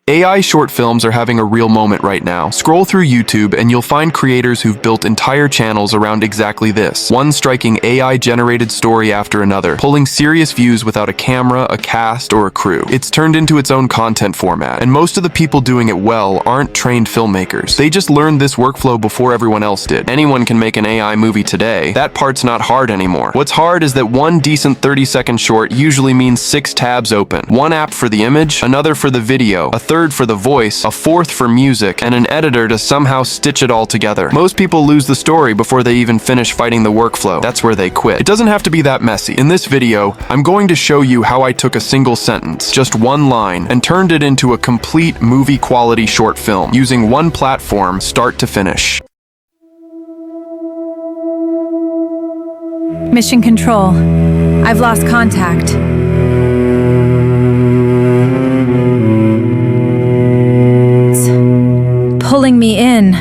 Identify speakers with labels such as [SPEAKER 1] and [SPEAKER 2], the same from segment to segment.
[SPEAKER 1] AI short films are having a real moment right now. Scroll through YouTube and you'll find creators who've built entire channels around exactly this. One striking AI-generated story after another, pulling serious views without a camera, a cast, or a crew. It's turned into its own content format, and most of the people doing it well aren't trained filmmakers. They just learned this workflow before everyone else did. Anyone can make an AI movie today. That part's not hard anymore. What's hard is that one decent 30-second short usually means 6 tabs open. One app for the image, another for the video, a third for the voice, a fourth for music, and an editor to somehow stitch it all together. Most people lose the story before they even finish fighting the workflow. That's where they quit. It doesn't have to be that messy. In this video, I'm going to show you how I took a single sentence, just one line, and turned it into a complete movie-quality short film, using one platform, start to finish.
[SPEAKER 2] Mission Control. I've lost contact. Pulling me in.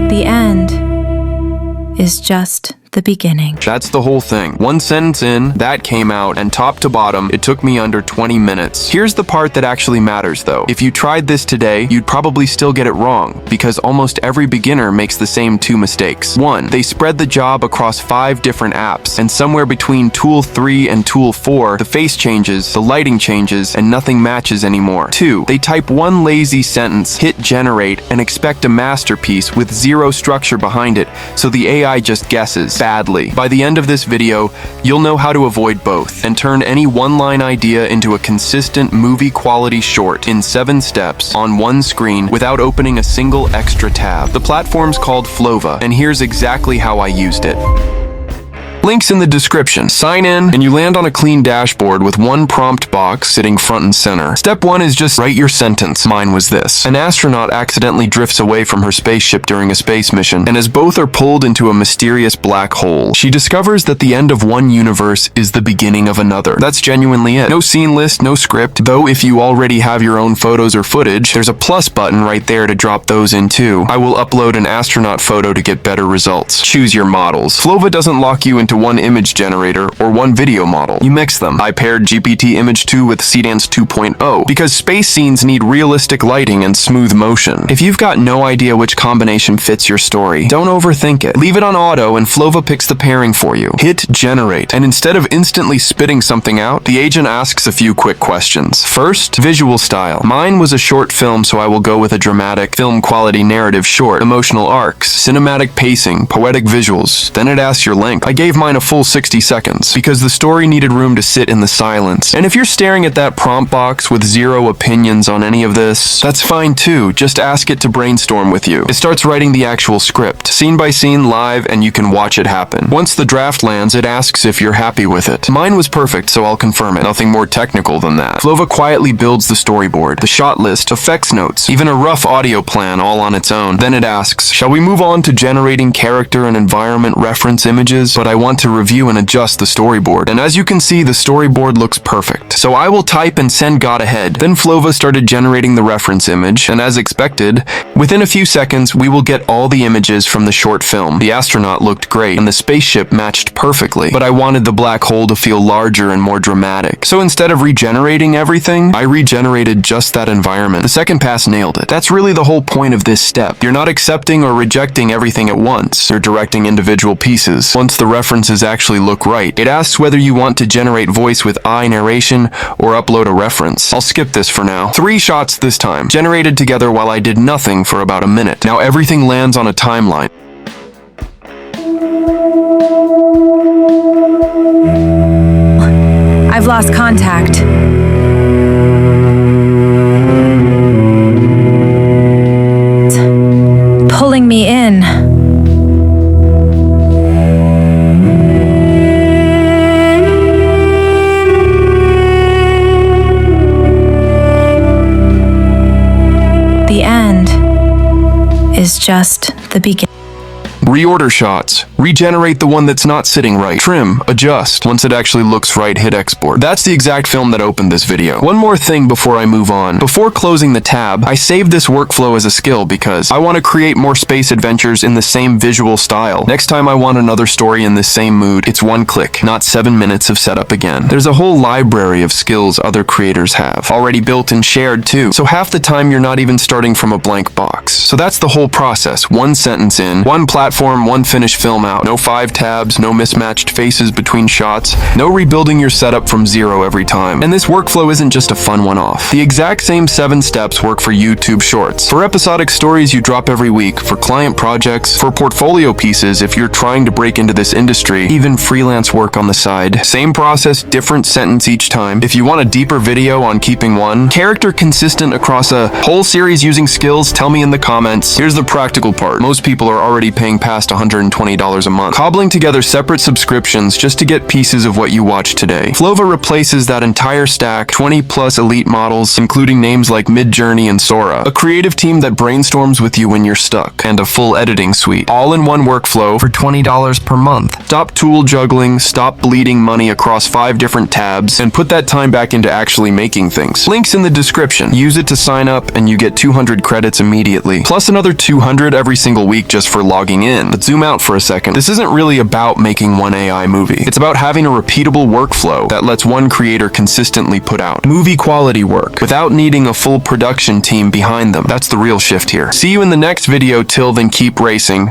[SPEAKER 2] The end is just the beginning.
[SPEAKER 1] That's the whole thing. One sentence in, that came out, and top to bottom, it took me under 20 minutes. Here's the part that actually matters though. If you tried this today, you'd probably still get it wrong, because almost every beginner makes the same 2 mistakes. 1, they spread the job across 5 different apps, and somewhere between tool 3 and tool 4, the face changes, the lighting changes, and nothing matches anymore. 2, they type one lazy sentence, hit generate, and expect a masterpiece with zero structure behind it, so the AI just guesses. Badly. By the end of this video, you'll know how to avoid both and turn any one-line idea into a consistent movie-quality short in 7 steps on one screen without opening a single extra tab. The platform's called Flova, and here's exactly how I used it. Links in the description. Sign in, and you land on a clean dashboard with one prompt box sitting front and center. Step 1 is just write your sentence. Mine was this. An astronaut accidentally drifts away from her spaceship during a space mission, and as both are pulled into a mysterious black hole, she discovers that the end of one universe is the beginning of another. That's genuinely it. No scene list, no script, though if you already have your own photos or footage, there's a plus button right there to drop those in too. I will upload an astronaut photo to get better results. Choose your models. Flova doesn't lock you into one image generator or one video model. You mix them. I paired GPT Image 2 with Seedance 2.0 because space scenes need realistic lighting and smooth motion. If you've got no idea which combination fits your story, don't overthink it. Leave it on auto and Flova picks the pairing for you. Hit generate, and instead of instantly spitting something out, the agent asks a few quick questions. First, visual style. Mine was a short film, so I will go with a dramatic, film quality narrative short. Emotional arcs, cinematic pacing, poetic visuals. Then it asks your length. I gave mine a full 60 seconds because the story needed room to sit in the silence. And if you're staring at that prompt box with zero opinions on any of this, that's fine too. Just ask it to brainstorm with you. It starts writing the actual script, scene by scene, live, and you can watch it happen. Once the draft lands, it asks if you're happy with it. Mine was perfect, so I'll confirm it. Nothing more technical than that. Flova quietly builds the storyboard, the shot list, effects notes, even a rough audio plan all on its own. Then it asks, shall we move on to generating character and environment reference images? But I want to review and adjust the storyboard. And as you can see, the storyboard looks perfect. So I will type and send God ahead. Then Flova started generating the reference image, and as expected, within a few seconds, we will get all the images from the short film. The astronaut looked great, and the spaceship matched perfectly, but I wanted the black hole to feel larger and more dramatic. So instead of regenerating everything, I regenerated just that environment. The second pass nailed it. That's really the whole point of this step. You're not accepting or rejecting everything at once. You're directing individual pieces. Once the references actually look right, it asks whether you want to generate voice with I narration or upload a reference. I'll skip this for now. 3 shots this time, generated together while I did nothing for about a minute. Now everything lands on a timeline.
[SPEAKER 2] I've lost contact. Pulling me in. The end is just the beginning.
[SPEAKER 1] reorder shots, regenerate the one that's not sitting right, trim, adjust. Once it actually looks right, hit export. That's the exact film that opened this video. One more thing before I move on. Before closing the tab, I saved this workflow as a skill because I want to create more space adventures in the same visual style. Next time I want another story in this same mood, it's one click, not 7 minutes of setup again. There's a whole library of skills other creators have, already built and shared too, so half the time you're not even starting from a blank box. So that's the whole process. One sentence in, one platform, one finished film out. No 5 tabs, no mismatched faces between shots, no rebuilding your setup from zero every time. And this workflow isn't just a fun one-off. The exact same 7 steps work for YouTube Shorts, for episodic stories you drop every week, for client projects, for portfolio pieces if you're trying to break into this industry, even freelance work on the side. Same process, different sentence each time. If you want a deeper video on keeping one character consistent across a whole series using skills, tell me in the comments. Here's the practical part. Most people are already paying past $120 a month, cobbling together separate subscriptions just to get pieces of what you watch today. Flova replaces that entire stack, 20 plus elite models, including names like Midjourney and Sora, a creative team that brainstorms with you when you're stuck, and a full editing suite, all in one workflow for $20 per month. Stop tool juggling, stop bleeding money across 5 different tabs, and put that time back into actually making things. Links in the description. Use it to sign up and you get 200 credits immediately, plus another 200 every single week just for logging in. But zoom out for a second. This isn't really about making one AI movie. It's about having a repeatable workflow that lets one creator consistently put out movie quality work without needing a full production team behind them. That's the real shift here. See you in the next video. Till then, keep racing.